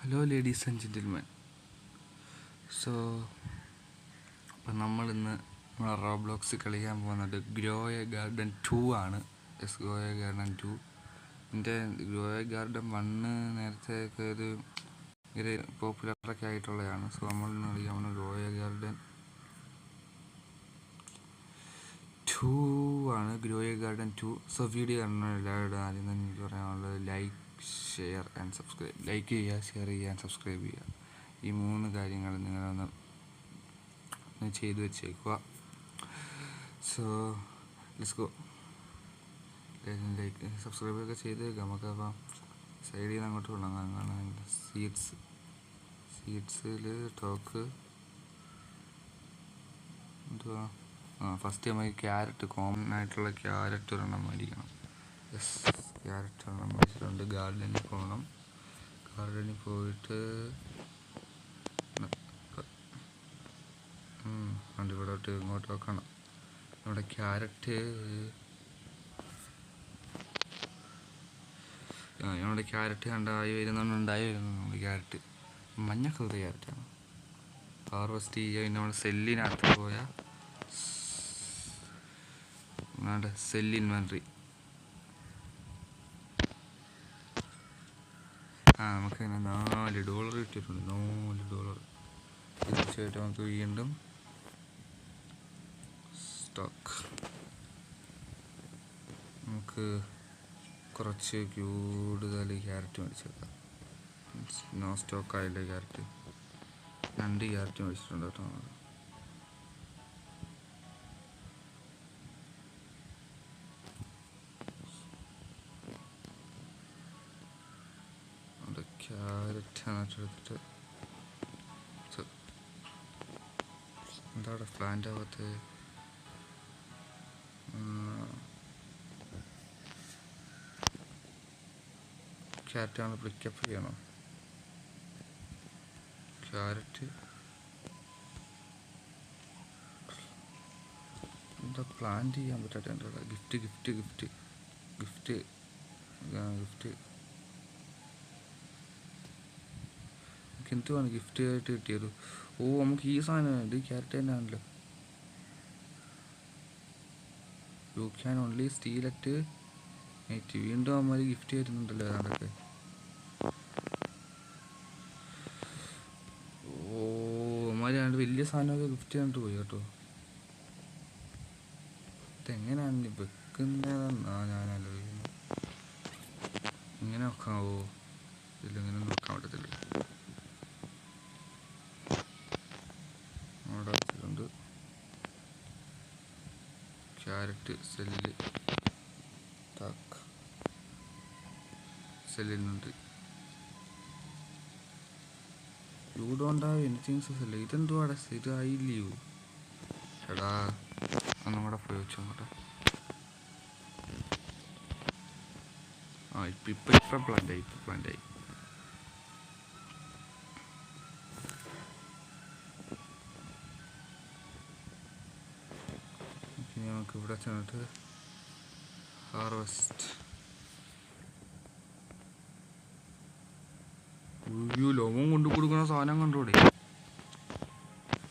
Hello ladies and gentleman. So അപ്പം നമ്മളിന്ന് നമ്മളെ റോബ്ലോക്സ് കളിക്കാൻ പോകുന്നത് ഗ്രോ എ ഗാർഡൻ 2 ആണ്. Grow A garden 2. എൻ്റെ ഗ്രോ എ ഗാർഡൻ 1 നേരത്തെ ഒരു പോപ്പുലറൊക്കെ ആയിട്ടുള്ളതാണ്. സോ നമ്മളിന്ന് കളിക്കാൻ ഗ്രോ എ ഗാർഡൻ 2 ആണ്. Grow A garden 2. So video കാണുന്ന എല്ലാവരോടും ആദ്യം തന്നെ എനിക്ക് പറയാനുള്ളത് like, share and subscribe. Like ചെയ്യുക, ഷെയർ ചെയ്യുക ആൻഡ് സബ്സ്ക്രൈബ് ചെയ്യുക. ഈ 3 കാര്യങ്ങൾ നിങ്ങളൊന്ന് ചെയ്തു വെച്ചേക്കുക. So let's go. ലൈക്ക് സബ്സ്ക്രൈബൊക്കെ ചെയ്തേക്കാം. നമുക്കപ്പം സൈഡിൽ നിന്ന് അങ്ങോട്ട് തുടങ്ങാം. സീഡ്സിൽ ടോക്ക് എന്തുവാ? ഫസ്റ്റ് നമുക്ക് ക്യാരറ്റ്, കോമൺ ആയിട്ടുള്ള ക്യാരറ്റ് ഒരെണ്ണം മേടിക്കണം. ക്യാരറ്റ് ഒരെണ്ണം മേടിച്ചിട്ടുണ്ട്. ഗാർഡനിൽ പോകണം. ഗാർഡനിൽ പോയിട്ട് ഇവിടോട്ട് ഇങ്ങോട്ട് വെക്കണം. നമ്മുടെ ക്യാരറ്റ് ഉണ്ടായി വരുന്നുണ്ട്. നമ്മുടെ ക്യാരറ്റ് മഞ്ഞ കളർ ക്യാരറ്റാണ്. ഹാർവെസ്റ്റ് ചെയ്യുക. പിന്നെ നമ്മുടെ സെല്ലിനകത്ത് പോയാൽ സെൽ ഇൻവെൻട്രി നമുക്ക് $4 കിട്ടിയിട്ടുണ്ട്. $4 തീർച്ചയായിട്ടും നമുക്ക് വീണ്ടും സ്റ്റോക്ക്. നമുക്ക് കുറച്ച് കൂടുതൽ ക്യാരറ്റ് മേടിച്ചെടുക്കാം. നോ സ്റ്റോക്ക് ആയില്ലേ ക്യാരറ്റ്? 2 ക്യാരറ്റ് മേടിച്ചിട്ടുണ്ട് കേട്ടോ. ക്യാരറ്റ് എടുത്തിട്ട് എന്താണ് പ്ലാന്റ് ആവാത്ത? ക്യാരറ്റാണ് പിക്കപ്പ് ചെയ്യണം. ക്യാരറ്റ് എന്താ പ്ലാന്റ് ചെയ്യാൻ പറ്റാത്ത? എന്താ ഗിഫ്റ്റ് എന്തുവാണ് ഗിഫ്റ്റ് ആയിട്ട് കിട്ടിയത്? നമുക്ക് ഈ സാധനം ഇത് ക്യാരറ്റ് തന്നെ ആണല്ലോ. You can only steel at night. വീണ്ടും അമ്മ ഗിഫ്റ്റ് തരുന്നുണ്ടല്ലോ അതൊക്കെ. അമ്മ വലിയ സാധനമൊക്കെ ഗിഫ്റ്റ് ചെയ്തിട്ട് പോയി കേട്ടോ. ഇതെങ്ങനെയാണ് വെക്കുന്നതെന്നാ ഞാൻ ആലോചിക്കുന്നത്. ഇങ്ങനെ വെക്കാവോ? ഇതിലിങ്ങനെ വെക്കാൻ പറ്റത്തില്ല. അവിടെ വെച്ചിട്ടുണ്ട് ക്യാരറ്റ് സെല്ലിൽ നിന്നുണ്ട്. You don't have anything to sell. ഇതെന്തുവാടെ? ഇത് ഐ ലീവ്. എടാ ഒന്നും കൂടെ പോയി വെച്ചു അങ്ങോട്ടെ. ഇപ്പം പ്ലാന്റായി. നമുക്ക് ഇവിടെ ചെന്നിട്ട് ഹാർവെസ്റ്റ്. ലോകം കൊണ്ടു കൊടുക്കുന്ന സാധനം കണ്ടോടെ.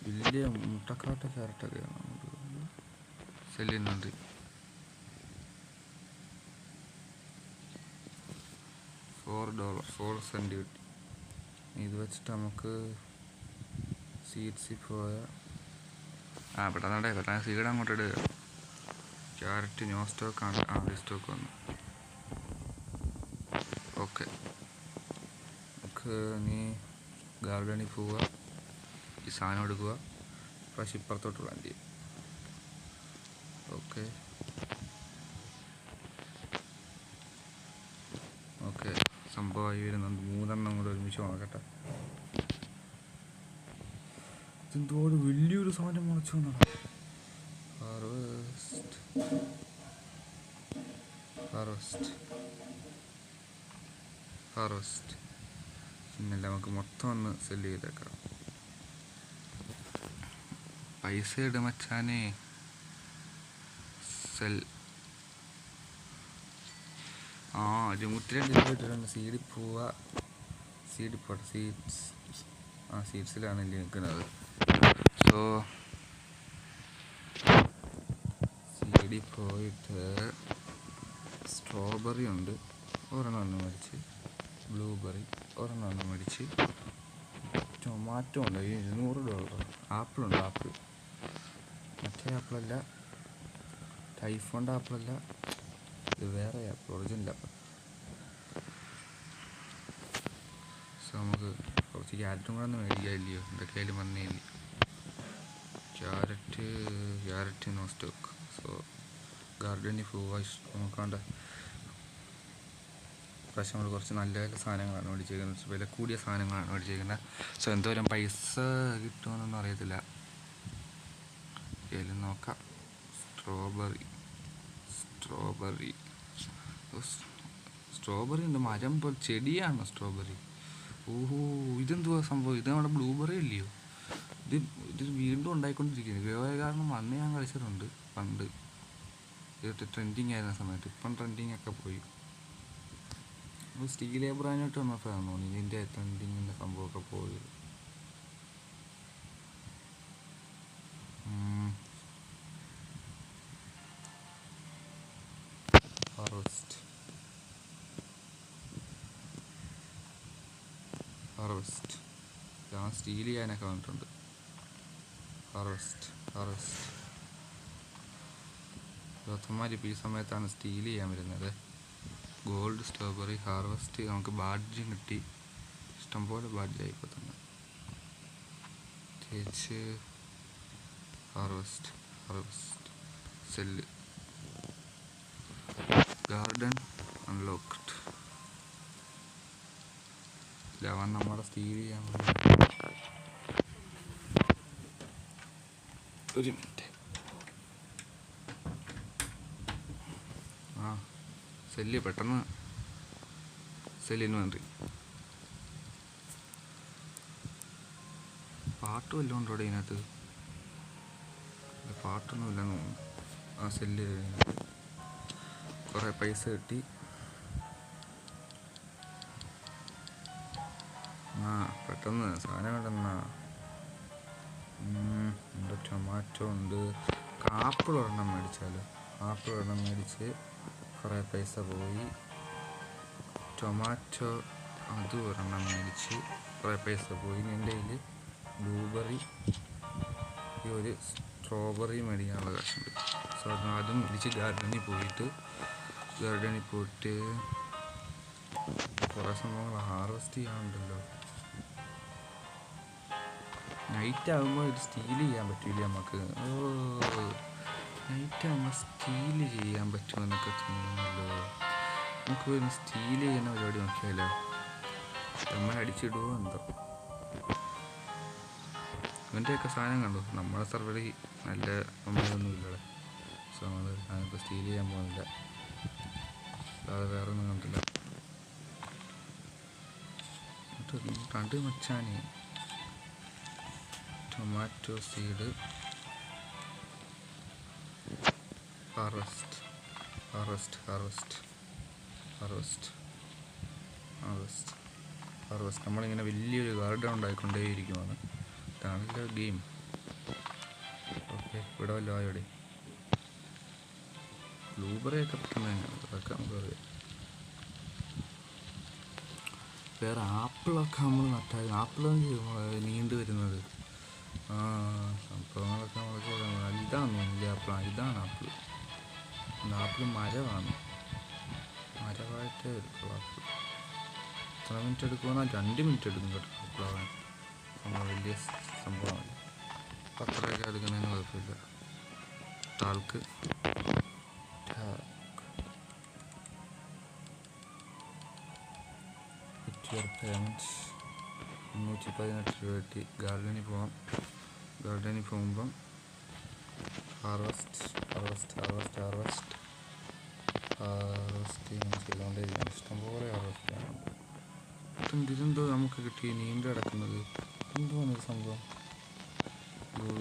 വലിയ മുട്ടക്കാട്ട ക്യാരറ്റൊക്കെയാണ് സെല്ലുന്നുണ്ട്. $4 കിട്ടി. ഇത് വെച്ചിട്ട് നമുക്ക് സീഡ്സിൽ പോയാൽ പെട്ടെന്ന് സീഡ് അങ്ങോട്ട് ഇടുക. ക്യാരറ്റ് നോ സ്റ്റോക്കാണ്. സ്റ്റോക്ക് വന്നു. ഓക്കെ, നമുക്ക് നീ ഗാർഡനിൽ പോവുക. ഈ സാധനം എടുക്കുക. പക്ഷെ ഇപ്പുറത്തോട്ട് പ്ലാന്റ് ചെയ്യും. ഓക്കെ സംഭവമായി വരുന്നുണ്ട്. 3 കൂടെ ഒരുമിച്ച് നോക്കട്ടെ. ഇതെന്തോട് വലിയൊരു സാധനം മുളച്ചു വന്നതാണ്. ഹാർവെസ്റ്റ് പിന്നല്ല, നമുക്ക് മൊത്തം ഒന്ന് സെല്ല് ചെയ്തേക്കാം. പൈസ ഇടുമച്ചാനേ. സെൽ 132 രൂപ. സീഡിൽ പോവുക. സീഡ് പോട്ടെ, സീഡ്സിലാണ് ഇല്ലേ നിൽക്കുന്നത്. സോ സീഡിൽ പോയിട്ട് സ്ട്രോബെറി ഉണ്ട്, ഒരെണ്ണം മേടിച്ച്. ബ്ലൂബെറി ഒരെണ്ണം മേടിച്ച്. ടൊമാറ്റോ ഉണ്ട്, $200. ആപ്പിളുണ്ട്, ആപ്പിൾ മറ്റേ ആപ്പിളല്ല, ടൈഫോണിൻ്റെ ആപ്പിളല്ല, ഇത് വേറെ ആപ്പിൾ, ഒറിജിനൽ ആപ്പിൾ. സോ നമുക്ക് കുറച്ച് ക്യാരറ്റും കൂടെ ഒന്ന് മേടിക്കാമില്ലയോ, എൻ്റെ കയ്യിൽ വന്നേ ഇല്ല. Carrot no stock. സോ ഗാർഡനിൽ പോവാ നോക്കാണ്ട്. പ്രാവശ്യം നമ്മൾ കുറച്ച് നല്ല നല്ല സാധനങ്ങളാണ് മേടിച്ചേക്കുന്നത്, വില കൂടിയ സാധനങ്ങളാണ് മേടിച്ചേക്കുന്നത്. സോ എന്തോരം പൈസ കിട്ടുമെന്നൊന്നും അറിയത്തില്ല, കയ്യിൽ നോക്കാം. സ്ട്രോബെറി ഉണ്ട്, മരം പോലെ ചെടിയാണ് സ്ട്രോബെറി. ഓഹോ, ഇതെന്തുവാ സംഭവം? ഇത് നമ്മുടെ ബ്ലൂബെറി അല്ലയോ? ഇത് വീണ്ടും ഉണ്ടായിക്കൊണ്ടിരിക്കുന്നത്. കാരണം അന്ന് ഞാൻ കളിച്ചിട്ടുണ്ട് പണ്ട്, ഇതൊക്കെ ട്രെൻഡിങ് ആയിരുന്ന സമയത്ത്. ഇപ്പം ട്രെൻഡിങ് ഒക്കെ പോയി. സ്റ്റീൽ ലേബറാനായിട്ട് വന്നപ്പോഴാണ് തോന്നി ഇതിൻ്റെ ട്രെൻഡിങ്ങിൻ്റെ സംഭവമൊക്കെ പോയത്. ഹാർവെസ്റ്റ് ഞാൻ സ്റ്റീൽ ചെയ്യാനൊക്കെ വന്നിട്ടുണ്ട്. ഹാർവെസ്റ്റ് 20 ഇപ്പോൾ ഈ സമയത്താണ് സ്റ്റീൽ ചെയ്യാൻ വരുന്നത്. Gold strawberry harvest. നമുക്ക് ബാഡ്ജും കിട്ടി, ഇഷ്ടംപോലെ ബാഡ്ജായി ഇപ്പോൾ തന്നെ. തേച്ച് ഹാർവെസ്റ്റ് സെല്ല്. Garden unlocked. അവൻ നമ്മളെ സ്റ്റീൽ ചെയ്യാൻ ഒരു മിനിറ്റ്. സെല്ല് പെട്ടെന്ന് സെല്ലിന് വേണ്ടി പാട്ട് വല്ലതും ഉണ്ടോ ഇതിനകത്ത്? പാട്ടൊന്നും ഇല്ലെന്ന് തോന്നുന്നു. സെല്ല് കുറേ പൈസ കിട്ടി. പെട്ടെന്ന് സാധനം കണ്ടെന്നാ. ഉണ്ട്, ടൊമാറ്റോ ഉണ്ട്. ആപ്പിൾ ഒരെണ്ണം മേടിച്ചാലോ? ആപ്പിൾ ഒരെണ്ണം മേടിച്ച് കുറേ പൈസ പോയി. ടൊമാറ്റോ അതും ഒരെണ്ണം മേടിച്ച് കുറേ പൈസ പോയി. എൻ്റെ കയ്യിൽ ബ്ലൂബെറി ഒരു സ്ട്രോബെറി മേടിക്കാനുള്ള കാശുണ്ട്. സോ അതും മേടിച്ച് ഗാർഡനിൽ പോയിട്ട് കുറേ സംഭവങ്ങൾ ഹാർവെസ്റ്റ് ചെയ്യാനുണ്ടല്ലോ. നൈറ്റ് ആകുമ്പോൾ ഇത് സ്റ്റീൽ ചെയ്യാൻ പറ്റില്ല നമുക്ക്. നൈറ്റ് ആകുമ്പോൾ സ്റ്റീൽ ചെയ്യാൻ പറ്റുമെന്നൊക്കെ തോന്നുന്നല്ലോ. നമുക്ക് ഒരു സ്റ്റീൽ ചെയ്യുന്ന പരിപാടി നോക്കിയാലോ? നമ്മൾ അടിച്ചിടുവോ എന്തോ. ഇവൻ്റെയൊക്കെ സാധനം കണ്ടു. നമ്മളെ സർവറി നല്ല ഒന്നുമില്ലല്ലോ. സോ നമ്മൾ അതിപ്പോൾ സ്റ്റീൽ ചെയ്യാൻ പോകുന്നില്ല, അല്ലാതെ വേറെ ഒന്നും കണ്ടില്ല. കണ്ട് മച്ചാനെ. Tomato seed harvest. നമ്മളിങ്ങനെ വലിയൊരു ഗാർഡൻ ഉണ്ടായിക്കൊണ്ടേയിരിക്കുവാണ്. ഇതാണല്ലോ ഗെയിം. ഓക്കെ, ഇവിടെ വല്ലോ ആയോടെ. ബ്ലൂബെറിയൊക്കെ പെട്ടെന്ന് തന്നെയാണ്, അതൊക്കെ നമുക്കറിയാം. വേറെ ആപ്പിളൊക്കെ നമ്മൾ നട്ടാൽ ആപ്പിളൊക്കെ നീണ്ടു വരുന്നത്. സംഭവങ്ങളൊക്കെ നമുക്ക് ഇതാണെന്ന് തോന്നുന്നില്ല. ഇതാണ് ആപ്പിൾ. ആപ്പിൾ മരമാണ്, മരമായിട്ടേ എടുക്കുള്ളൂ ആപ്പിൾ. എത്ര മിനിറ്റ് എടുക്കുമെന്നാൽ 2 മിനിറ്റ് എടുക്കും കേട്ടോ ആപ്പിളാവാൻ. നമ്മൾ വലിയ സംഭവമാണ്. പത്രമൊക്കെ എടുക്കുന്നതിന് കുഴപ്പമില്ല. ടാൽക്ക് 318 രൂപ കിട്ടി. ഗാർഡനിൽ പോകുമ്പം ഹാർവെസ്റ്റ് ചെയ്തുകൊണ്ടേയിരിക്കണം. ഇഷ്ടംപോലെ ഹാർവെസ്റ്റ് ചെയ്യാനുണ്ട്. ഇതെന്തോ നമുക്ക് കിട്ടി നീണ്ടു കിടക്കുന്നത്. എന്തുവാണ് ഒരു സംഭവം?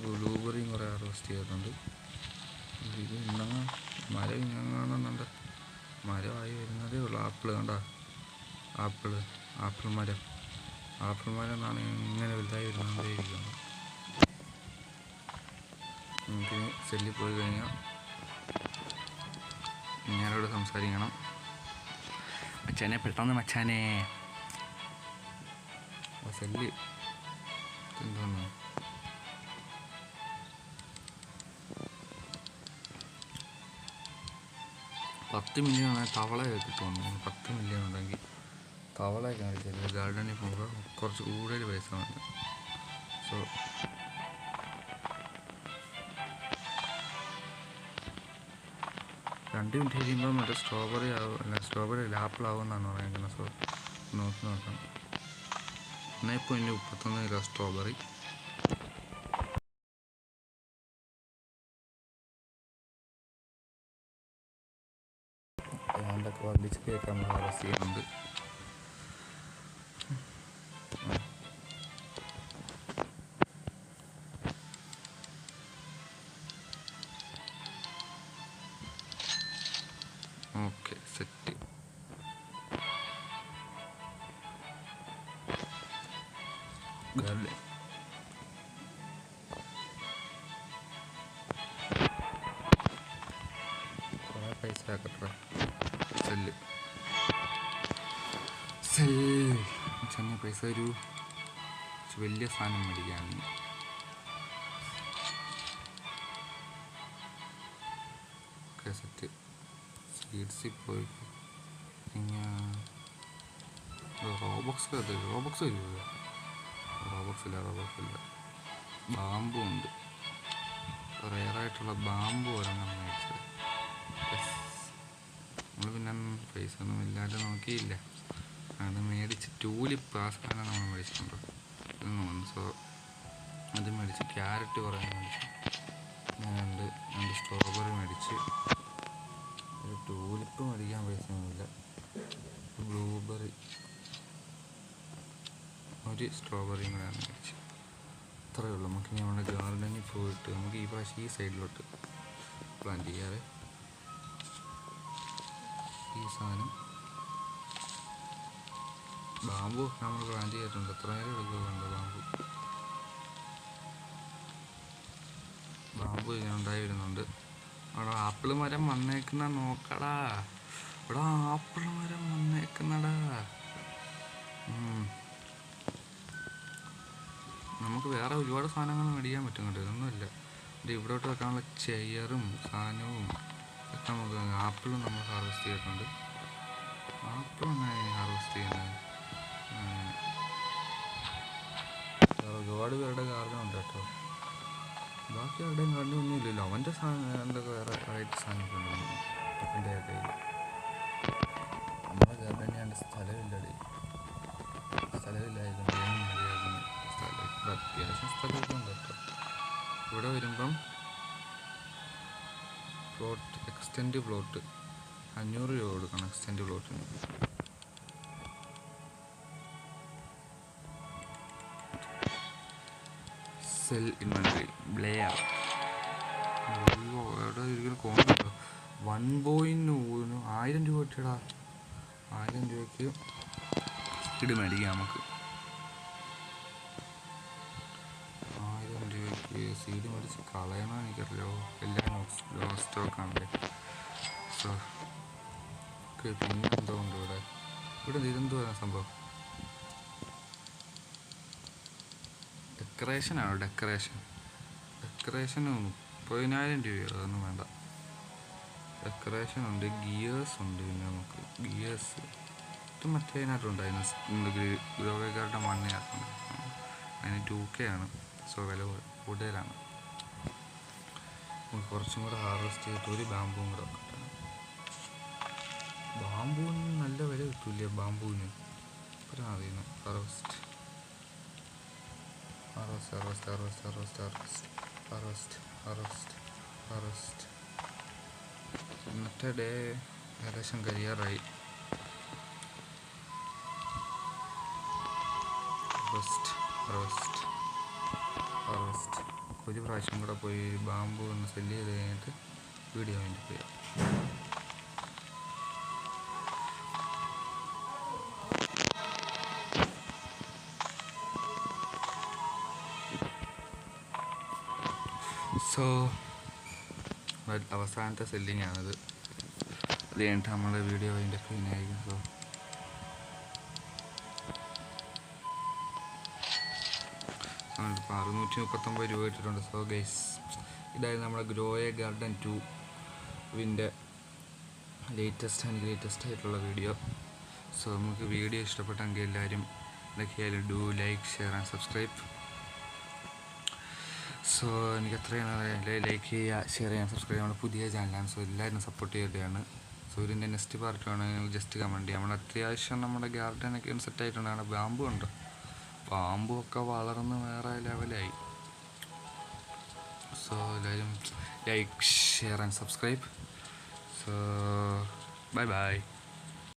ബ്ലൂബെറിയും കുറേ ഹാർവെസ്റ്റ് ചെയ്തിട്ടുണ്ട്. ഇത് മരം ഇന്നങ്ങാണെന്നുണ്ട്. മരമായി വരുന്നതേ ഉള്ളൂ. ആപ്പിൾ കണ്ട, ആപ്പിൾ മരം ആപ്പിൾ മരമാണ് ഇങ്ങനെ വലുതായി വരുന്നതേയിരിക്കുന്നത്. നമുക്കിനി സെല്ലിൽ പോയി കഴിഞ്ഞാൽ ഞാനോട് സംസാരിക്കണം. മച്ചാനെ പെട്ടെന്ന് മച്ചാനെ സെല്ല് എന്തോന്നു 10 മില്യൺ തവളയൊക്കെ കിട്ടുമെന്ന്. 10 മില്യൺ ഉണ്ടെങ്കിൽ തവളയൊക്കെ മേടിച്ചില്ല. ഗാർഡനിൽ പോകുമ്പോൾ കുറച്ച് കൂടുതൽ പൈസ വേണ്ട. സോ 2 മിനിറ്റ് കഴിയുമ്പോൾ മറ്റേ സ്ട്രോബെറി അല്ല ആപ്പിൾ ആവുമെന്നാണ് പറയുന്നത്. സോ നോക്കാം. 1.31 കിലോ സ്ട്രോബെറി, ഏതാണ്ടൊക്കെ വർദ്ധിച്ച് കേക്ക് നമ്മൾ ഹാർവെസ്റ്റ് ചെയ്യുന്നുണ്ട്. Okay set. ഗാർഡൻ കുറേ പൈസ ആക്കട്ടെ. ചെറിയ പൈസ ഒരു വലിയ സാധനം മേടിക്കാൻ. Okay set. സീഡ്സിൽ പോയി റോബോക്സ് വരുമോ? റോബോക്സില്ല. ബാമ്പു ഉണ്ട്. റെയറായിട്ടുള്ള ബാമ്പു ഒരെണ്ണം മേടിച്ചത്. നമ്മൾ പിന്നെ പൈസ ഒന്നും ഇല്ലാതെ നോക്കിയില്ല. അത് മേടിച്ച് ട്യൂലിപ്പ് ആ സാധനം നമ്മൾ മേടിച്ചിട്ടുണ്ടോ എന്ന് തോന്നുന്നു. സോ അത് മേടിച്ച്. ക്യാരറ്റ് കുറേ മേടിച്ചു. ഞാനുണ്ട് 2 സ്ട്രോബെറി മേടിച്ച്. ഒരു ട്യൂലിപ്പ് മേടിക്കാൻ പൈസയൊന്നുമില്ല. ബ്ലൂബെറി ഒരു സ്ട്രോബെറിയും കൂടെ മേടിച്ചു. അത്രയേ ഉള്ളൂ. നമുക്ക് നമ്മുടെ ഗാർഡനിൽ പോയിട്ട് നമുക്ക് ഈ പ്രാവശ്യം ഈ സൈഡിലോട്ട് പ്ലാന്റ് ചെയ്യാറ്. ഈ സാധനം ബാമ്പു നമ്മൾ പ്ലാന്റ് ചെയ്തിട്ടുണ്ട്. എത്ര നേരം എടുക്കുന്നുണ്ട് ബാമ്പു ഇങ്ങനെ ഉണ്ടായി വരുന്നുണ്ട്. അവിടെ ആപ്പിൾ മരം വന്നേക്കുന്ന നോക്കടാ. ഇവിടെ ആപ്പിൾ മരം വന്നേക്കുന്നടാ. നമുക്ക് വേറെ ഒരുപാട് സാധനങ്ങൾ മേടിക്കാൻ പറ്റും കേട്ടോ. ഇതൊന്നുമില്ല. ഇവിടോട്ട് വെക്കാനുള്ള ചെയറും സാധനവും ഒക്കെ നമുക്ക്. ആപ്പിളും നമ്മൾ ഹാർവെസ്റ്റ് ചെയ്തിട്ടുണ്ട്. ആപ്പിൾ അങ്ങനെ ഹാർവെസ്റ്റ് ചെയ്യുന്നത് ഒരുപാട് പേരുടെ ഗാർഡനുണ്ട് കേട്ടോ. ബാക്കി ആരുടെയും ഗാർഡൻ ഒന്നും ഇല്ലല്ലോ. അവൻ്റെ സാധനം എന്തൊക്കെ വേറെ വെറൈറ്റി സാധനമൊക്കെ ഉണ്ടല്ലോ എൻ്റെ കയ്യിൽ. നമ്മുടെ ഗാർഡനിൽ എൻ്റെ സ്ഥലമില്ലായിരുന്നു. അത്യാവശ്യം സ്ഥലമൊക്കെ ഉണ്ട് കേട്ടോ. ഇവിടെ വരുമ്പം എക്സ്റ്റെൻഡ് പ്ലോട്ട് 500 രൂപ കൊടുക്കണം. എക്സ്റ്റെൻഡ് പ്ലോട്ടിന്. സെൽ ഇൻവെന്ററി ബ്ലെയർ എവിടെ ഇരിക്കുന്ന കോണ്ടോ 1.1000 രൂപ കിട്ടിയടാ. 1000 രൂപയ്ക്ക് സീഡ് മേടിക്കാം നമുക്ക്. 1000 രൂപയ്ക്ക് സീഡ് മേടിച്ച് കളയണോ എനിക്കറിയോ. എല്ലാം സ്റ്റോക്കാണല്ലേ. So okay. പിന്നെ എന്തോ ഉണ്ട് ഇവിടെ ഇതെന്തോ സംഭവം. ഡെക്കറേഷനാണോ? ഡെക്കറേഷൻ 30,000 രൂപയോ? അതൊന്നും വേണ്ട. ഡെക്കറേഷൻ ഉണ്ട്. ഗിയേഴ്സ് ഉണ്ട്. പിന്നെ നമുക്ക് ഗിയേഴ്സ് ഇത് മറ്റേതിനകത്തുണ്ടായിരുന്നു. ഗ്രോവേക്കാരുടെ മണ്ണയാക്കുണ്ട്. അതിന് 2K ആണ്. സോ വില കൂടുതലാണ്. നമുക്ക് കുറച്ചും കൂടെ ഹാർവെസ്റ്റ് ചെയ്തിട്ട് ഒരു ബാമ്പുവും കൂടെ വെക്കട്ടെ. ബാമ്പുവിന് നല്ല വില കിട്ടൂലേ? ബാമ്പുവിന് ഇപ്പം അറിയുന്നു. ഹാർവെസ്റ്റ് ഇന്നത്തെ ഡേ ഏകദേശം കഴിയാറായി. ഹാർവെസ്റ്റ് ഒരു പ്രാവശ്യം കൂടെ പോയി ബാമ്പു ഒന്ന് സെല്ല് ചെയ്ത് കഴിഞ്ഞിട്ട് വീഡിയോ വേണ്ടി പോയി. സോ അവസാനത്തെ സെല്ലിംഗ് ആണിത്. അത് കഴിഞ്ഞിട്ട് നമ്മൾ വീഡിയോ അതിൻ്റെ ഫീനായിരിക്കും. സോ ഇപ്പോൾ 639 രൂപ ഇട്ടിട്ടുണ്ട്. സോ ഗൈസ്, ഇതായിരുന്നു നമ്മുടെ ഗ്രോയ ഗാർഡൻ 2 ലേറ്റസ്റ്റ് ആയിട്ടുള്ള വീഡിയോ. സോ നമുക്ക് വീഡിയോ ഇഷ്ടപ്പെട്ടെങ്കിൽ എല്ലാവരും എന്തൊക്കെയായാലും do like, share and subscribe. So എനിക്ക് അത്രയും ലൈക്ക് ചെയ്യുക, ഷെയർ ചെയ്യാൻ, സബ്സ്ക്രൈബ് ചെയ്യുക. നമ്മുടെ പുതിയ ചാനലാണ്. സോ എല്ലാവരും സപ്പോർട്ട് ചെയ്തതാണ്. സോ ഇതിൻ്റെ നെക്സ്റ്റ് പാർട്ട് വേണമെങ്കിൽ ജസ്റ്റ് കമൻറ്റ് ചെയ്യാം. നമ്മൾ അത്യാവശ്യം നമ്മുടെ ഗാർഡനൊക്കെ സെറ്റായിട്ടുണ്ട്. അവിടെ ബാമ്പു ഉണ്ട്. പാമ്പും ഒക്കെ വളർന്ന് വേറെ ലെവലായി. സോ എല്ലാവരും like, share and subscribe. So bye bye.